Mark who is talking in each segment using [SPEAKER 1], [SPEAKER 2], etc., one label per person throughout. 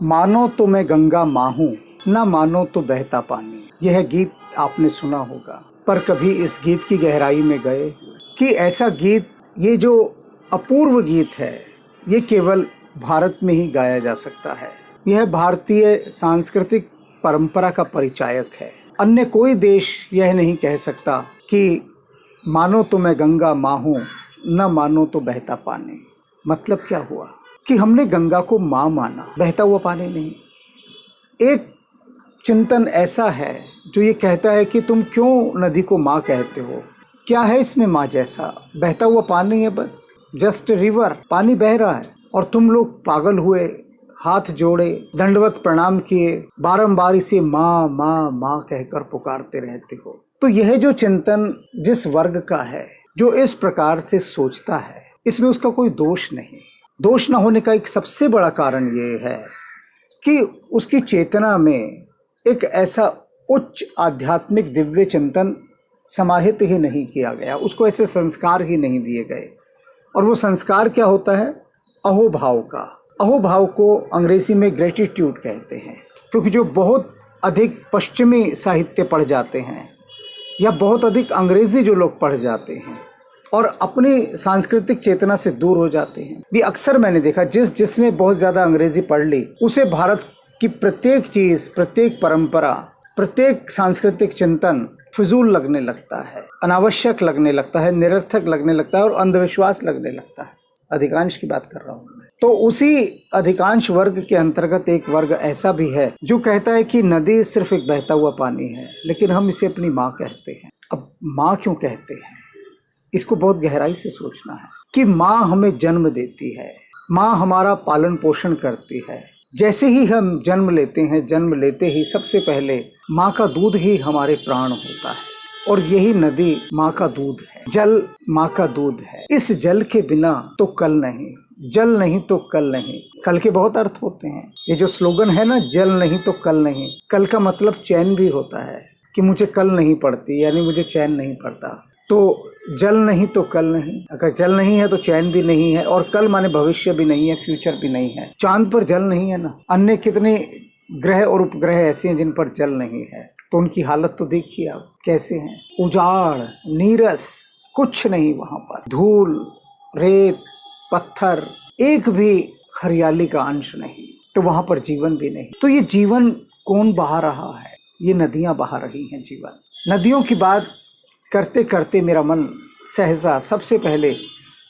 [SPEAKER 1] मानो तो मैं गंगा माँ हूँ, ना मानो तो बहता पानी। यह गीत आपने सुना होगा, पर कभी इस गीत की गहराई में गए कि ऐसा गीत, ये जो अपूर्व गीत है, ये केवल भारत में ही गाया जा सकता है। यह भारतीय सांस्कृतिक परंपरा का परिचायक है। अन्य कोई देश यह नहीं कह सकता कि मानो तो मैं गंगा माँ हूँ, न मानो तो बहता पानी। मतलब क्या हुआ कि हमने गंगा को माँ माना, बहता हुआ पानी नहीं। एक चिंतन ऐसा है जो ये कहता है कि तुम क्यों नदी को माँ कहते हो, क्या है इसमें माँ जैसा? बहता हुआ पानी है, बस जस्ट रिवर, पानी बह रहा है और तुम लोग पागल हुए, हाथ जोड़े, दंडवत प्रणाम किए, बारंबार इसे माँ माँ माँ कहकर पुकारते रहते हो। तो यह जो चिंतन जिस वर्ग का है, जो इस प्रकार से सोचता है, इसमें उसका कोई दोष नहीं। दोष न होने का एक सबसे बड़ा कारण ये है कि उसकी चेतना में एक ऐसा उच्च आध्यात्मिक दिव्य चिंतन समाहित ही नहीं किया गया, उसको ऐसे संस्कार ही नहीं दिए गए। और वो संस्कार क्या होता है? अहोभाव का। अहोभाव को अंग्रेजी में ग्रेटिट्यूड कहते हैं, क्योंकि जो बहुत अधिक पश्चिमी साहित्य पढ़ जाते हैं या बहुत अधिक अंग्रेजी जो लोग पढ़ जाते हैं और अपनी सांस्कृतिक चेतना से दूर हो जाते हैं, ये अक्सर मैंने देखा, जिसने बहुत ज़्यादा अंग्रेजी पढ़ ली, उसे भारत की प्रत्येक चीज़, प्रत्येक परंपरा, प्रत्येक सांस्कृतिक चिंतन फिजूल लगने लगता है, अनावश्यक लगने लगता है, निरर्थक लगने लगता है और अंधविश्वास लगने लगता है। अधिकांश की बात कर रहा हूँ मैं। तो उसी अधिकांश वर्ग के अंतर्गत एक वर्ग ऐसा भी है जो कहता है कि नदी सिर्फ एक बहता हुआ पानी है, लेकिन हम इसे अपनी माँ कहते हैं। अब माँ क्यों कहते हैं, इसको बहुत गहराई से सोचना है कि माँ हमें जन्म देती है, माँ हमारा पालन पोषण करती है। जैसे ही हम जन्म लेते हैं, जन्म लेते ही सबसे पहले माँ का दूध ही हमारे प्राण होता है, और यही नदी माँ का दूध है, जल माँ का दूध है। इस जल के बिना तो कल नहीं, जल नहीं तो कल नहीं। कल के बहुत अर्थ होते हैं। ये जो स्लोगन है ना, जल नहीं तो कल नहीं, कल का मतलब चैन भी होता है कि मुझे कल नहीं पड़ती, यानी मुझे चैन नहीं पड़ता। तो जल नहीं तो कल नहीं, अगर जल नहीं है तो चैन भी नहीं है, और कल माने भविष्य भी नहीं है, फ्यूचर भी नहीं है। चांद पर जल नहीं है ना, अन्य कितने ग्रह और उपग्रह ऐसे हैं जिन पर जल नहीं है, तो उनकी हालत तो देखिए आप कैसे हैं। उजाड़, नीरस, कुछ नहीं वहां पर, धूल, रेत, पत्थर, एक भी हरियाली का अंश नहीं, तो वहां पर जीवन भी नहीं। तो ये जीवन कौन बहा रहा है? ये नदियां बहा रही हैं जीवन। नदियों की बात करते करते मेरा मन सहसा सबसे पहले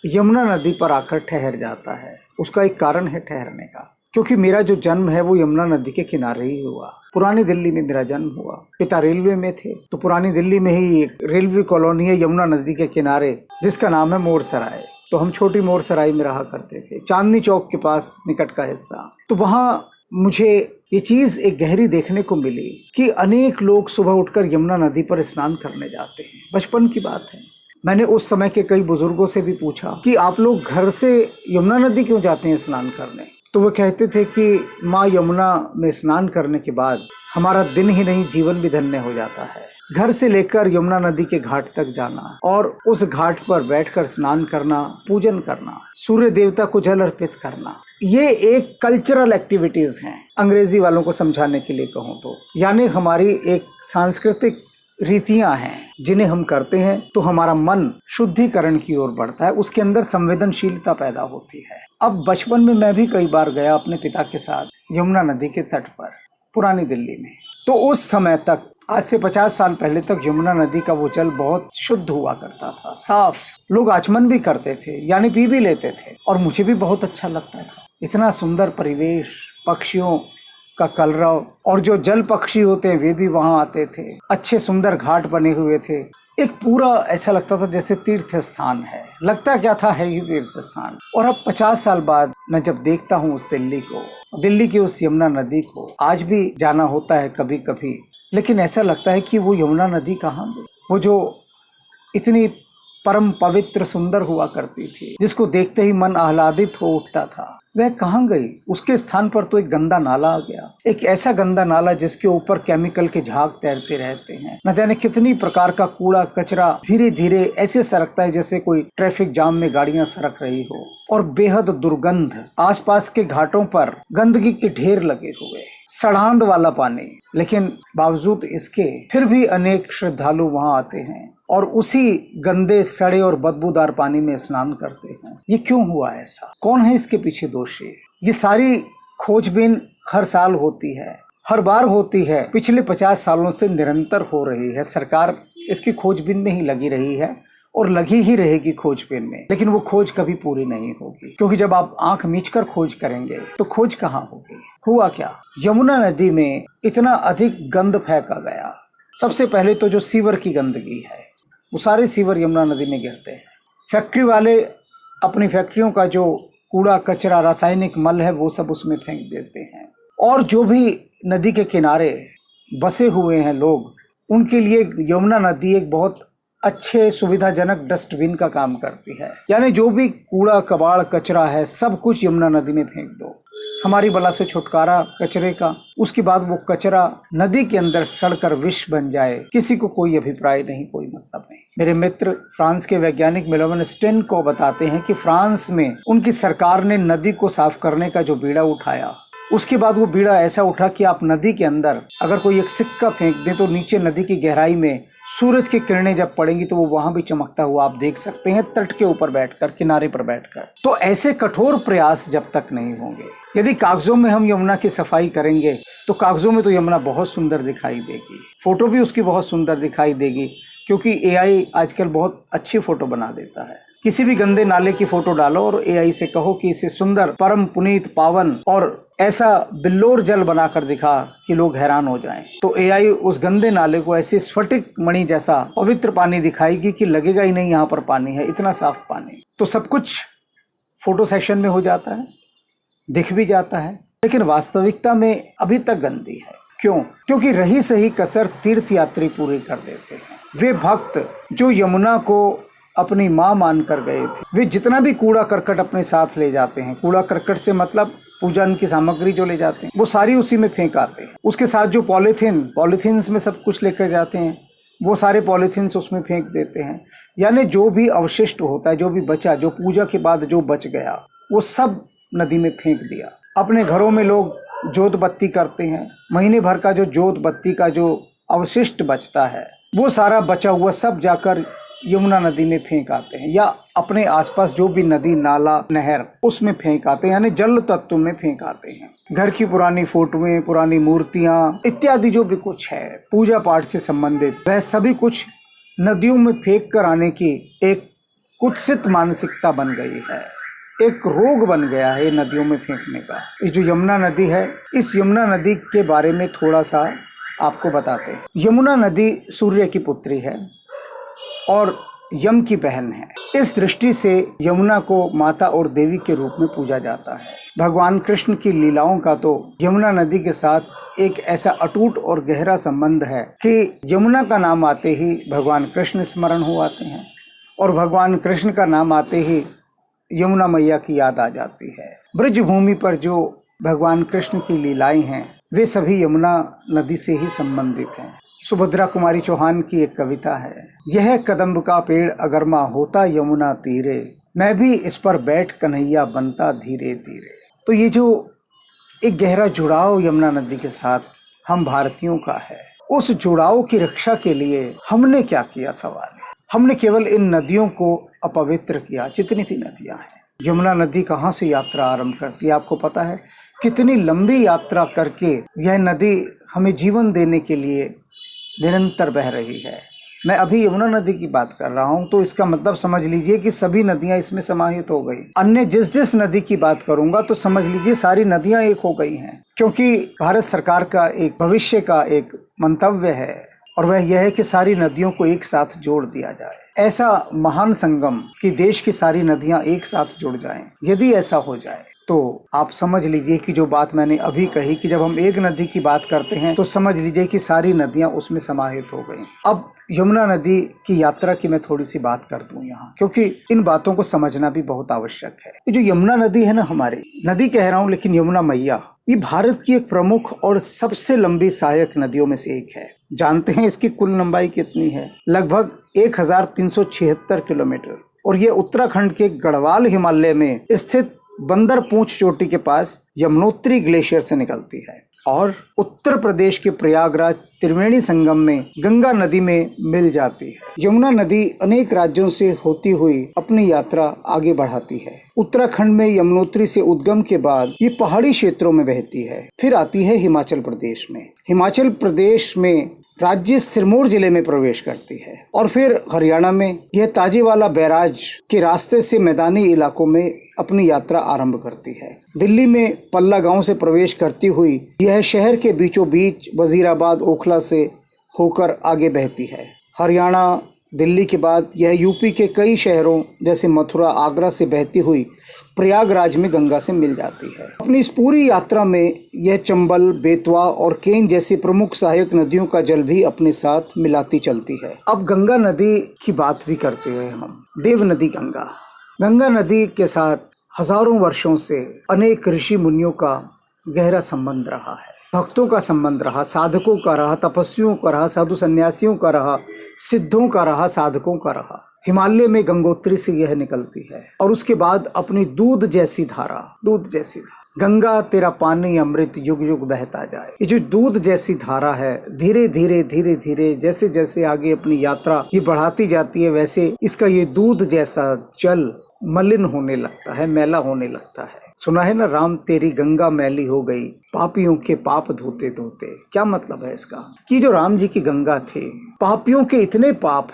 [SPEAKER 1] यमुना नदी पर आकर ठहर जाता है। उसका एक कारण है ठहरने का, क्योंकि मेरा जो जन्म है वो यमुना नदी के किनारे ही हुआ। पुरानी दिल्ली में मेरा जन्म हुआ। पिता रेलवे में थे, तो पुरानी दिल्ली में ही एक रेलवे कॉलोनी है यमुना नदी के किनारे, जिसका नाम है मोर सराय। तो हम छोटी मोर सराय में रहा करते थे, चांदनी चौक के पास निकट का हिस्सा। तो वहाँ मुझे ये चीज एक गहरी देखने को मिली कि अनेक लोग सुबह उठकर यमुना नदी पर स्नान करने जाते हैं। बचपन की बात है, मैंने उस समय के कई बुजुर्गों से भी पूछा कि आप लोग घर से यमुना नदी क्यों जाते हैं स्नान करने? तो वो कहते थे कि माँ यमुना में स्नान करने के बाद हमारा दिन ही नहीं, जीवन भी धन्य हो जाता है। घर से लेकर यमुना नदी के घाट तक जाना और उस घाट पर बैठकर स्नान करना, पूजन करना, सूर्य देवता को जल अर्पित करना, ये एक कल्चरल एक्टिविटीज हैं। अंग्रेजी वालों को समझाने के लिए कहूँ तो, यानी हमारी एक सांस्कृतिक रीतियां हैं जिन्हें हम करते हैं तो हमारा मन शुद्धिकरण की ओर बढ़ता है, उसके अंदर संवेदनशीलता पैदा होती है। अब बचपन में मैं भी कई बार गया अपने पिता के साथ यमुना नदी के तट पर पुरानी दिल्ली में। तो उस समय तक, आज से 50 साल पहले तक, यमुना नदी का वो जल बहुत शुद्ध हुआ करता था, साफ। लोग आचमन भी करते थे, यानी पी भी लेते थे, और मुझे भी बहुत अच्छा लगता था। इतना सुंदर परिवेश, पक्षियों का कलरव, और जो जल पक्षी होते हैं वे भी वहां आते थे। अच्छे सुंदर घाट बने हुए थे। एक पूरा ऐसा लगता था जैसे तीर्थ स्थान है। लगता क्या था, है ही तीर्थ स्थान। और अब 50 साल बाद मैं जब देखता हूँ उस दिल्ली को, दिल्ली की उस यमुना नदी को, आज भी जाना होता है कभी कभी, लेकिन ऐसा लगता है कि वो यमुना नदी कहाँ गई? वो जो इतनी परम पवित्र सुंदर हुआ करती थी, जिसको देखते ही मन आह्लादित हो उठता था, वह कहाँ गई? उसके स्थान पर तो एक गंदा नाला आ गया, एक ऐसा गंदा नाला जिसके ऊपर केमिकल के झाग तैरते रहते हैं। न जाने कितनी प्रकार का कूड़ा कचरा धीरे धीरे ऐसे सरकता है जैसे कोई ट्रैफिक जाम में गाड़ियां सरक रही हो, और बेहद दुर्गंध। आसपास के घाटों पर गंदगी के ढेर लगे हुए, सड़ांध वाला पानी। लेकिन बावजूद इसके फिर भी अनेक श्रद्धालु वहां आते हैं और उसी गंदे सड़े और बदबूदार पानी में स्नान करते हैं। ये क्यों हुआ ऐसा? कौन है इसके पीछे दोषी? ये सारी खोजबीन हर साल होती है, हर बार होती है, पिछले 50 सालों से निरंतर हो रही है। सरकार इसकी खोजबीन में ही लगी रही है और लगी ही रहेगी खोजबीन में, लेकिन वो खोज कभी पूरी नहीं होगी, क्योंकि जब आप आंख मीचकर खोज करेंगे तो खोज कहाँ होगी? हुआ क्या? यमुना नदी में इतना अधिक गंद फेंका गया। सबसे पहले तो जो सीवर की गंदगी है, वो सारे सीवर यमुना नदी में गिरते हैं। फैक्ट्री वाले अपनी फैक्ट्रियों का जो कूड़ा कचरा रासायनिक मल है वो सब उसमें फेंक देते हैं। और जो भी नदी के किनारे बसे हुए हैं लोग, उनके लिए यमुना नदी एक बहुत अच्छे सुविधाजनक डस्टबिन का काम करती है। यानी जो भी कूड़ा कबाड़ कचरा है सब कुछ यमुना नदी में फेंक दो, हमारी बला से छुटकारा कचरे का। उसके बाद वो कचरा नदी के अंदर सड़कर विष बन जाए, किसी को कोई अभिप्राय नहीं, कोई मतलब नहीं। मेरे मित्र फ्रांस के वैज्ञानिक मेलोविन स्टेन को बताते हैं कि फ्रांस में उनकी सरकार ने नदी को साफ करने का जो बीड़ा उठाया, उसके बाद वो बीड़ा ऐसा उठा कि आप नदी के अंदर अगर कोई एक सिक्का फेंक दे तो नीचे नदी की गहराई में सूरज की किरणें जब पड़ेंगी तो वो वहां भी चमकता हुआ आप देख सकते हैं, तट के ऊपर बैठकर, किनारे पर बैठकर। तो ऐसे कठोर प्रयास जब तक नहीं होंगे, यदि कागजों में हम यमुना की सफाई करेंगे तो कागजों में तो यमुना बहुत सुंदर दिखाई देगी, फोटो भी उसकी बहुत सुंदर दिखाई देगी, क्योंकि एआई आजकल बहुत अच्छी फोटो बना देता है। किसी भी गंदे नाले की फोटो डालो और एआई से कहो कि इसे सुंदर, परम पुनीत, पावन और ऐसा बिल्लोर जल बनाकर दिखा कि लोग हैरान हो जाएं, तो एआई उस गंदे नाले को ऐसे स्फटिक मणि जैसा पवित्र पानी दिखाएगी कि लगेगा ही नहीं यहाँ पर पानी है, इतना साफ पानी। तो सब कुछ फोटो सेक्शन में हो जाता है, दिख भी जाता है, लेकिन वास्तविकता में अभी तक गंदी है। क्यों? क्योंकि रही सही कसर तीर्थ यात्री पूरी कर देते हैं। वे भक्त जो यमुना को अपनी माँ मानकर गए थे, वे जितना भी कूड़ा करकट अपने साथ ले जाते हैं, कूड़ा करकट से मतलब पूजन की सामग्री जो ले जाते हैं, वो सारी उसी में फेंक आते हैं। उसके साथ जो पॉलीथीन्स में सब कुछ लेकर जाते हैं, वो सारे पॉलीथीन्स उसमें फेंक देते हैं। यानी जो भी अवशिष्ट होता है, जो भी बचा, जो पूजा के बाद जो बच गया, वो सब नदी में फेंक दिया। अपने घरों में लोग जोत बत्ती करते हैं, महीने भर का जो जोत बत्ती का जो अवशिष्ट बचता है, वो सारा बचा हुआ सब जाकर यमुना नदी में फेंक आते हैं, या अपने आसपास जो भी नदी नाला नहर उसमें फेंक आते हैं, यानी जल तत्व में फेंक आते हैं। घर की पुरानी फोटोएं, पुरानी मूर्तियां इत्यादि जो भी कुछ है पूजा पाठ से संबंधित, वह सभी कुछ नदियों में फेंक कर आने की एक कुत्सित मानसिकता बन गई है, एक रोग बन गया है नदियों में फेंकने का। ये जो यमुना नदी है, इस यमुना नदी के बारे में थोड़ा सा आपको बताते हैं। यमुना नदी सूर्य की पुत्री है और यम की बहन है। इस दृष्टि से यमुना को माता और देवी के रूप में पूजा जाता है। भगवान कृष्ण की लीलाओं का तो यमुना नदी के साथ एक ऐसा अटूट और गहरा संबंध है कि यमुना का नाम आते ही भगवान कृष्ण स्मरण हो आते हैं, और भगवान कृष्ण का नाम आते ही यमुना मैया की याद आ जाती है। ब्रज भूमि पर जो भगवान कृष्ण की लीलाएं हैं, वे सभी यमुना नदी से ही संबंधित हैं। सुभद्रा कुमारी चौहान की एक कविता है, यह कदम्ब का पेड़ अगरमा होता यमुना तीरे, मैं भी इस पर बैठ कन्हैया बनता धीरे धीरे। तो ये जो एक गहरा जुड़ाव यमुना नदी के साथ हम भारतीयों का है, उस जुड़ाव की रक्षा के लिए हमने क्या किया? सवाल है। हमने केवल इन नदियों को अपवित्र किया। जितनी भी नदियां हैं, यमुना नदी कहाँ से यात्रा आरंभ करती है आपको पता है? कितनी लंबी यात्रा करके यह नदी हमें जीवन देने के लिए निरंतर बह रही है। मैं अभी यमुना नदी की बात कर रहा हूं, तो इसका मतलब समझ लीजिए कि सभी नदियां इसमें समाहित हो गई। अन्य जिस नदी की बात करूंगा तो समझ लीजिए सारी नदियां एक हो गई हैं, क्योंकि भारत सरकार का एक भविष्य का एक मंतव्य है, और वह यह है कि सारी नदियों को एक साथ जोड़ दिया जाए। ऐसा महान संगम कि देश की सारी नदियां एक साथ जुड़ जाएं। यदि ऐसा हो जाए तो आप समझ लीजिए कि जो बात मैंने अभी कही कि जब हम एक नदी की बात करते हैं तो समझ लीजिए कि सारी नदियां उसमें समाहित हो गई। अब यमुना नदी की यात्रा की मैं थोड़ी सी बात कर दूं यहाँ, क्योंकि इन बातों को समझना भी बहुत आवश्यक है। ये जो यमुना नदी है ना, हमारी नदी कह रहा हूँ लेकिन यमुना मैया, ये भारत की एक प्रमुख और सबसे लंबी सहायक नदियों में से एक है। जानते हैं इसकी कुल लंबाई कितनी है? लगभग 1376 किलोमीटर। और ये उत्तराखंड के गढ़वाल हिमालय में स्थित बंदर पूंछ चोटी के पास यमुनोत्री ग्लेशियर से निकलती है और उत्तर प्रदेश के प्रयागराज त्रिवेणी संगम में गंगा नदी में मिल जाती है। यमुना नदी अनेक राज्यों से होती हुई अपनी यात्रा आगे बढ़ाती है। उत्तराखंड में यमुनोत्री से उद्गम के बाद ये पहाड़ी क्षेत्रों में बहती है, फिर आती है हिमाचल प्रदेश में। हिमाचल प्रदेश में राज्य सिरमौर जिले में प्रवेश करती है और फिर हरियाणा में यह ताजेवाला बैराज के रास्ते से मैदानी इलाकों में अपनी यात्रा आरंभ करती है। दिल्ली में पल्ला गांव से प्रवेश करती हुई यह शहर के बीचों बीच वजीराबाद ओखला से होकर आगे बहती है। हरियाणा दिल्ली के बाद यह यूपी के कई शहरों जैसे मथुरा आगरा से बहती हुई प्रयागराज में गंगा से मिल जाती है। अपनी इस पूरी यात्रा में यह चंबल, बेतवा और केन जैसी प्रमुख सहायक नदियों का जल भी अपने साथ मिलाती चलती है। अब गंगा नदी की बात भी करते हैं हम। देव नदी गंगा। गंगा नदी के साथ हजारों वर्षों से अनेक ऋषि मुनियों का गहरा संबंध रहा है, भक्तों का संबंध रहा, साधकों का रहा, तपस्वियों का रहा, साधु सन्यासियों का रहा, सिद्धों का रहा, साधकों का रहा। हिमालय में गंगोत्री से यह निकलती है और उसके बाद अपनी दूध जैसी धारा, गंगा तेरा पानी अमृत युग युग बहता जाए। ये जो दूध जैसी धारा है, धीरे धीरे जैसे जैसे आगे अपनी यात्रा ये बढ़ाती जाती है, वैसे इसका ये दूध जैसा जल मलिन होने लगता है, मैला होने लगता है। सुना है ना, राम तेरी गंगा मैली हो गई, पापियों के पाप धोते धोते। क्या मतलब है इसका? कि जो राम जी की गंगा थी, पापियों के इतने पाप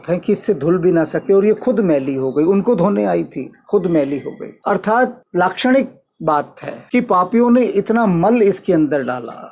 [SPEAKER 1] हैं कि इससे धुल भी ना सके और ये खुद मैली हो गई। उनको धोने आई थी, खुद मैली हो गई। अर्थात लाक्षणिक बात है कि पापियों ने इतना मल इसके अंदर डाला,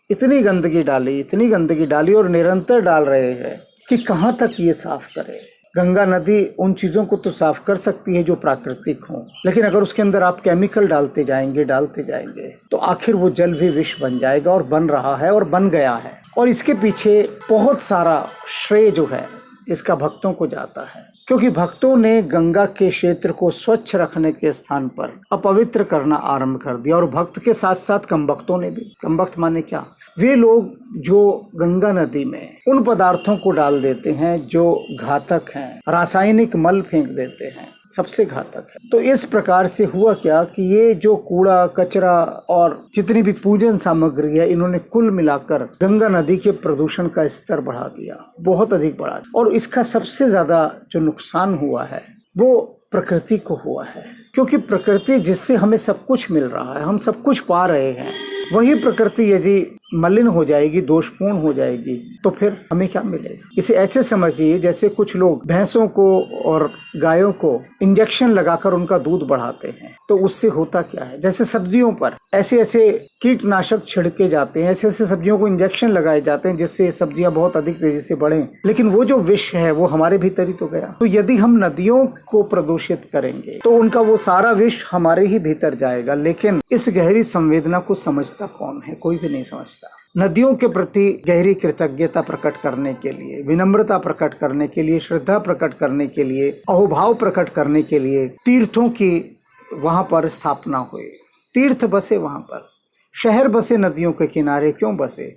[SPEAKER 1] इतनी गंदगी डाली और निरंतर डाल रहे हैं कि कहाँ तक ये साफ करे। गंगा नदी उन चीज़ों को तो साफ कर सकती है जो प्राकृतिक हों, लेकिन अगर उसके अंदर आप केमिकल डालते जाएंगे तो आखिर वो जल भी विष बन जाएगा, और बन रहा है और बन गया है। और इसके पीछे बहुत सारा श्रेय जो है इसका भक्तों को जाता है, क्योंकि भक्तों ने गंगा के क्षेत्र को स्वच्छ रखने के स्थान पर अपवित्र करना आरंभ कर दिया। और भक्त के साथ साथ कम भक्तों ने भी। कम भक्त माने क्या? वे लोग जो गंगा नदी में उन पदार्थों को डाल देते हैं जो घातक हैं, रासायनिक मल फेंक देते हैं, सबसे घातक है। तो इस प्रकार से हुआ क्या कि ये जो कूड़ा कचरा और जितनी भी पूजन सामग्री है, इन्होंने कुल मिलाकर गंगा नदी के प्रदूषण का स्तर बढ़ा दिया, बहुत अधिक बढ़ा दिया। और इसका सबसे ज्यादा जो नुकसान हुआ है वो प्रकृति को हुआ है, क्योंकि प्रकृति जिससे हमें सब कुछ मिल रहा है, हम सब कुछ पा रहे हैं, वही प्रकृति यदि मलिन हो जाएगी, दोषपूर्ण हो जाएगी, तो फिर हमें क्या मिलेगा? इसे ऐसे समझिए जैसे कुछ लोग भैंसों को और गायों को इंजेक्शन लगाकर उनका दूध बढ़ाते हैं। तो उससे होता क्या है? जैसे सब्जियों पर ऐसे कीटनाशक छिड़के जाते हैं, ऐसे सब्जियों को इंजेक्शन लगाए जाते हैं जिससे सब्जियां बहुत अधिक तेजी से बढ़ें, लेकिन वो जो विष है वो हमारे भीतर ही तो गया। तो यदि हम नदियों को प्रदूषित करेंगे तो उनका वो सारा विष हमारे ही भीतर जाएगा। लेकिन इस गहरी संवेदना को समझता कौन है? कोई भी नहीं समझता। नदियों के प्रति गहरी कृतज्ञता प्रकट करने के लिए, विनम्रता प्रकट करने के लिए, श्रद्धा प्रकट करने के लिए, अहोभाव प्रकट करने के लिए तीर्थों की वहां पर स्थापना हुई। तीर्थ बसे वहां पर, शहर बसे नदियों के किनारे। क्यों बसे?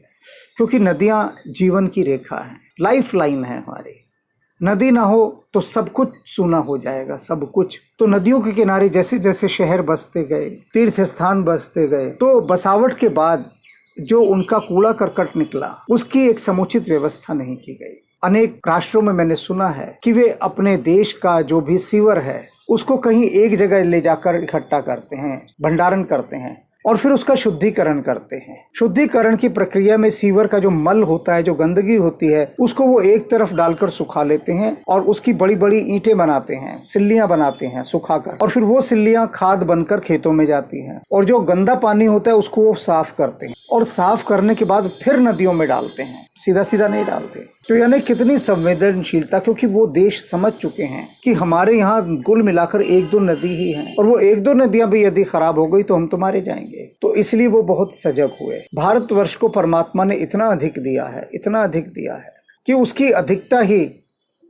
[SPEAKER 1] क्योंकि नदियां जीवन की रेखा है, लाइफ लाइन है हमारी। नदी ना हो तो सब कुछ सूना हो जाएगा, सब कुछ। तो नदियों के किनारे जैसे जैसे शहर बसते गए, तीर्थ स्थान बसते गए, तो बसावट के बाद जो उनका कूड़ा करकट निकला उसकी एक समुचित व्यवस्था नहीं की गई। अनेक राष्ट्रों में मैंने सुना है कि वे अपने देश का जो भी सीवर है उसको कहीं एक जगह ले जाकर इकट्ठा करते हैं, भंडारण करते हैं और फिर उसका शुद्धिकरण करते हैं। शुद्धिकरण की प्रक्रिया में सीवर का जो मल होता है, जो गंदगी होती है, उसको वो एक तरफ डालकर सुखा लेते हैं और उसकी बड़ी बड़ी ईंटें बनाते हैं, सिल्लियां बनाते हैं सुखाकर, और फिर वो सिल्लियां खाद बनकर खेतों में जाती हैं। और जो गंदा पानी होता है उसको वो साफ करते हैं और साफ करने के बाद फिर नदियों में डालते हैं, सीधा सीधा नहीं डालते। तो यानी कितनी संवेदनशीलता, क्योंकि वो देश समझ चुके हैं कि हमारे यहाँ कुल मिलाकर एक दो नदी ही हैं और वो एक दो नदियां भी यदि खराब हो गई तो हम तो मारे जाएंगे। तो इसलिए वो बहुत सजग हुए। भारतवर्ष को परमात्मा ने इतना अधिक दिया है, इतना अधिक दिया है, कि उसकी अधिकता ही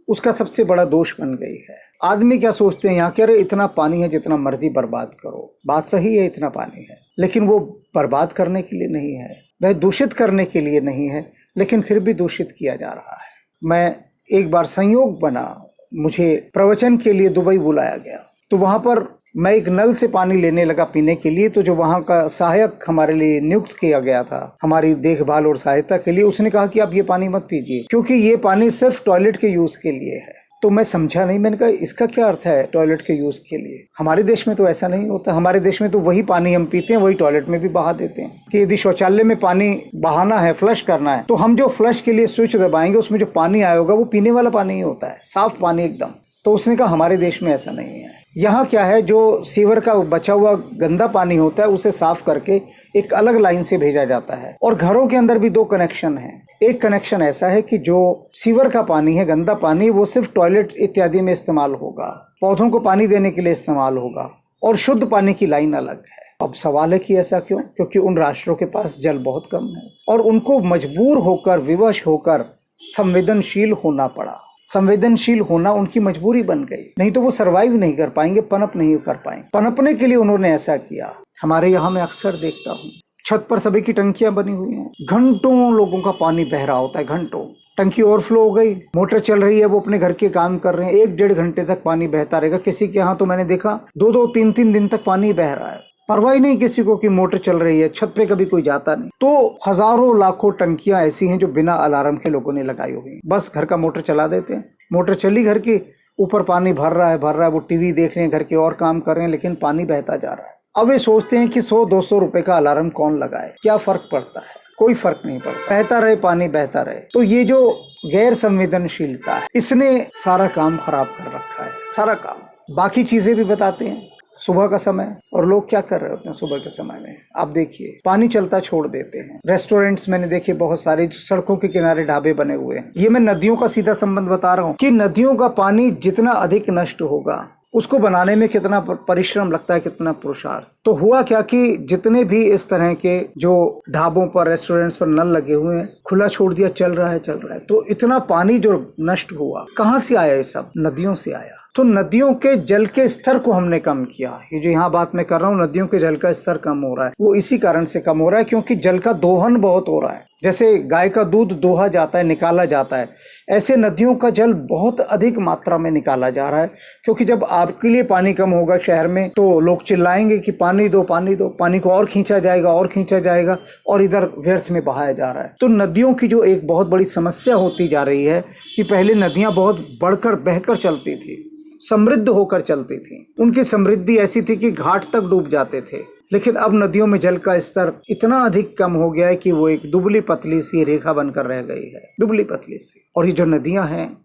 [SPEAKER 1] उसका सबसे बड़ा दोष बन गई है। आदमी क्या सोचते हैं यहाँ कि अरे इतना पानी है, जितना मर्जी बर्बाद करो। बात सही है, इतना पानी है, लेकिन वो बर्बाद करने के लिए नहीं है, वह दूषित करने के लिए नहीं है, लेकिन फिर भी दूषित किया जा रहा है। मैं एक बार संयोग बना, मुझे प्रवचन के लिए दुबई बुलाया गया, तो वहाँ पर मैं एक नल से पानी लेने लगा पीने के लिए। तो जो वहाँ का सहायक हमारे लिए नियुक्त किया गया था हमारी देखभाल और सहायता के लिए, उसने कहा कि आप ये पानी मत पीजिए क्योंकि ये पानी सिर्फ टॉयलेट के यूज के लिए है। तो मैं समझा नहीं, मैंने कहा इसका क्या अर्थ है टॉयलेट के यूज के लिए? हमारे देश में तो ऐसा नहीं होता। हमारे देश में तो वही पानी हम पीते हैं, वही टॉयलेट में भी बहा देते हैं कि यदि शौचालय में पानी बहाना है, फ्लश करना है, तो हम जो फ्लश के लिए स्विच दबाएंगे उसमें जो पानी आया होगा वो पीने वाला पानी ही होता है, साफ पानी एकदम। तो उसने कहा हमारे देश में ऐसा नहीं है। यहाँ क्या है, जो सीवर का बचा हुआ गंदा पानी होता है उसे साफ करके एक अलग लाइन से भेजा जाता है। और घरों के अंदर भी 2 कनेक्शन हैं। एक कनेक्शन ऐसा है कि जो सीवर का पानी है, गंदा पानी, वो सिर्फ टॉयलेट इत्यादि में इस्तेमाल होगा, पौधों को पानी देने के लिए इस्तेमाल होगा, और शुद्ध पानी की लाइन अलग है। अब सवाल है कि ऐसा क्यों? क्योंकि उन राष्ट्रों के पास जल बहुत कम है और उनको मजबूर होकर, विवश होकर संवेदनशील होना पड़ा। संवेदनशील होना उनकी मजबूरी बन गई, नहीं तो वो सरवाइव नहीं कर पाएंगे, पनप नहीं कर पाएंगे। पनपने के लिए उन्होंने ऐसा किया। हमारे यहाँ मैं अक्सर देखता हूँ छत पर सभी की टंकियां बनी हुई हैं, घंटों लोगों का पानी बह रहा होता है, घंटों। टंकी ओवरफ्लो हो गई, मोटर चल रही है, वो अपने घर के काम कर रहे हैं, 1-1.5 घंटे तक पानी बहता रहेगा। किसी के यहाँ तो मैंने देखा 2-2, 3-3 दिन तक पानी बह रहा है, परवाह ही नहीं किसी को कि मोटर चल रही है, छत पे कभी कोई जाता नहीं। तो हजारों लाखों टंकियां ऐसी हैं जो बिना अलार्म के लोगों ने लगाई हुई हैं। बस घर का मोटर चला देते हैं, मोटर चली घर की, ऊपर पानी भर रहा है, वो टीवी देख रहे हैं, घर के और काम कर रहे हैं, लेकिन पानी बहता जा रहा है। अब वे सोचते हैं कि 100-200 रुपए का अलार्म कौन लगाए, क्या फर्क पड़ता है? कोई फर्क नहीं पड़ता, बहता रहे पानी, बहता रहे। तो ये जो गैर संवेदनशीलता है, इसने सारा काम खराब कर रखा है, सारा काम। बाकी चीजें भी बताते हैं, सुबह का समय, और लोग क्या कर रहे होते हैं सुबह के समय में? आप देखिए, पानी चलता छोड़ देते हैं। रेस्टोरेंट्स मैंने देखे बहुत सारे, सड़कों के किनारे ढाबे बने हुए हैं। ये मैं नदियों का सीधा संबंध बता रहा हूँ कि नदियों का पानी जितना अधिक नष्ट होगा, उसको बनाने में कितना परिश्रम लगता है, कितना पुरुषार्थ। तो हुआ क्या कि जितने भी इस तरह के जो ढाबों पर, रेस्टोरेंट्स पर नल लगे हुए हैं, खुला छोड़ दिया, चल रहा है। तो इतना पानी जो नष्ट हुआ, कहाँ से आया? ये सब नदियों से आया। तो नदियों के जल के स्तर को हमने कम किया। ये जो यहाँ बात मैं कर रहा हूँ, नदियों के जल का स्तर कम हो रहा है, वो इसी कारण से कम हो रहा है क्योंकि जल का दोहन बहुत हो रहा है। जैसे गाय का दूध दोहा जाता है, निकाला जाता है, ऐसे नदियों का जल बहुत अधिक मात्रा में निकाला जा रहा है। क्योंकि जब आपके लिए पानी कम होगा शहर में, तो लोग चिल्लाएंगे कि पानी दो, पानी दो। पानी को और खींचा जाएगा और इधर व्यर्थ में बहाया जा रहा है। तो नदियों की जो एक बहुत बड़ी समस्या होती जा रही है कि पहले नदियां बहुत बढ़कर बहकर चलती थी, समृद्ध होकर चलती थी, उनकी समृद्धि ऐसी थी कि घाट तक डूब जाते थे। लेकिन अब नदियों में जल का स्तर इतना अधिक कम हो गया है कि वो एक दुबली पतली सी रेखा बनकर रह गई है, दुबली पतली सी। और ये जो नदियां हैं,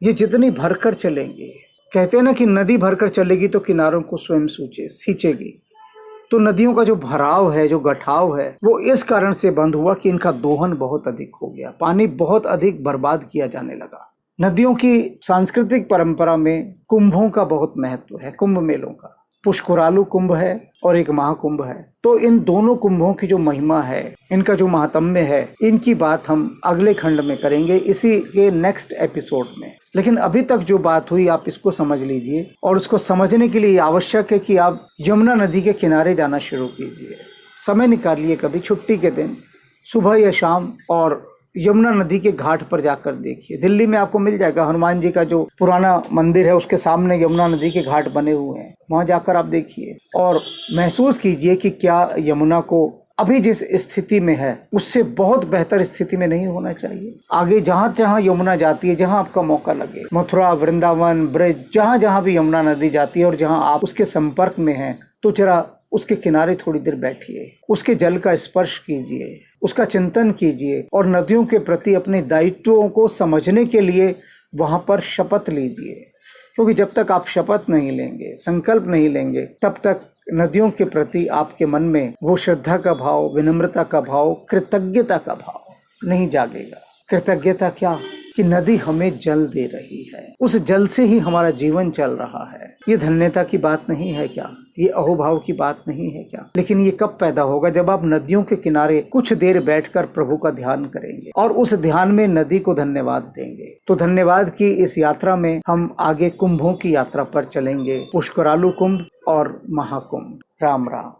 [SPEAKER 1] ये जितनी भरकर चलेंगी, कहते हैं ना कि नदी भरकर चलेगी तो किनारों को स्वयं सींचेगी। तो नदियों का जो भराव है, जो गठाव है, वो इस कारण से बंद हुआ कि इनका दोहन बहुत अधिक हो गया, पानी बहुत अधिक बर्बाद किया जाने लगा। नदियों की सांस्कृतिक परंपरा में कुंभों का बहुत महत्व है, कुंभ मेलों का। पुष्करालु कुंभ है और एक महाकुंभ है। तो इन दोनों कुंभों की जो महिमा है, इनका जो महात्म्य है, इनकी बात हम अगले खंड में करेंगे, इसी के नेक्स्ट एपिसोड में। लेकिन अभी तक जो बात हुई, आप इसको समझ लीजिए, और उसको समझने के लिए आवश्यक है कि आप यमुना नदी के किनारे जाना शुरू कीजिए। समय निकालिए कभी छुट्टी के दिन, सुबह या शाम, और यमुना नदी के घाट पर जाकर देखिए। दिल्ली में आपको मिल जाएगा, हनुमान जी का जो पुराना मंदिर है उसके सामने यमुना नदी के घाट बने हुए हैं, वहां जाकर आप देखिए और महसूस कीजिए कि क्या यमुना को अभी जिस स्थिति में है उससे बहुत बेहतर स्थिति में नहीं होना चाहिए। आगे जहां जहां यमुना जाती है, जहां आपका मौका लगे, मथुरा, वृंदावन, ब्रज, जहां जहां भी यमुना नदी जाती है और जहां आप उसके संपर्क में हैं, तो जरा उसके किनारे थोड़ी देर बैठिए, उसके जल का स्पर्श कीजिए, उसका चिंतन कीजिए और नदियों के प्रति अपने दायित्वों को समझने के लिए वहां पर शपथ लीजिए। क्योंकि जब तक आप शपथ नहीं लेंगे, संकल्प नहीं लेंगे, तब तक नदियों के प्रति आपके मन में वो श्रद्धा का भाव, विनम्रता का भाव, कृतज्ञता का भाव नहीं जागेगा। कृतज्ञता क्या कि नदी हमें जल दे रही है, उस जल से ही हमारा जीवन चल रहा है। ये धन्यता की बात नहीं है क्या? ये अहोभाव की बात नहीं है क्या? लेकिन ये कब पैदा होगा? जब आप नदियों के किनारे कुछ देर बैठकर प्रभु का ध्यान करेंगे और उस ध्यान में नदी को धन्यवाद देंगे। तो धन्यवाद की इस यात्रा में हम आगे कुंभों की यात्रा पर चलेंगे, पुष्करालु कुंभ और महाकुंभ। राम राम।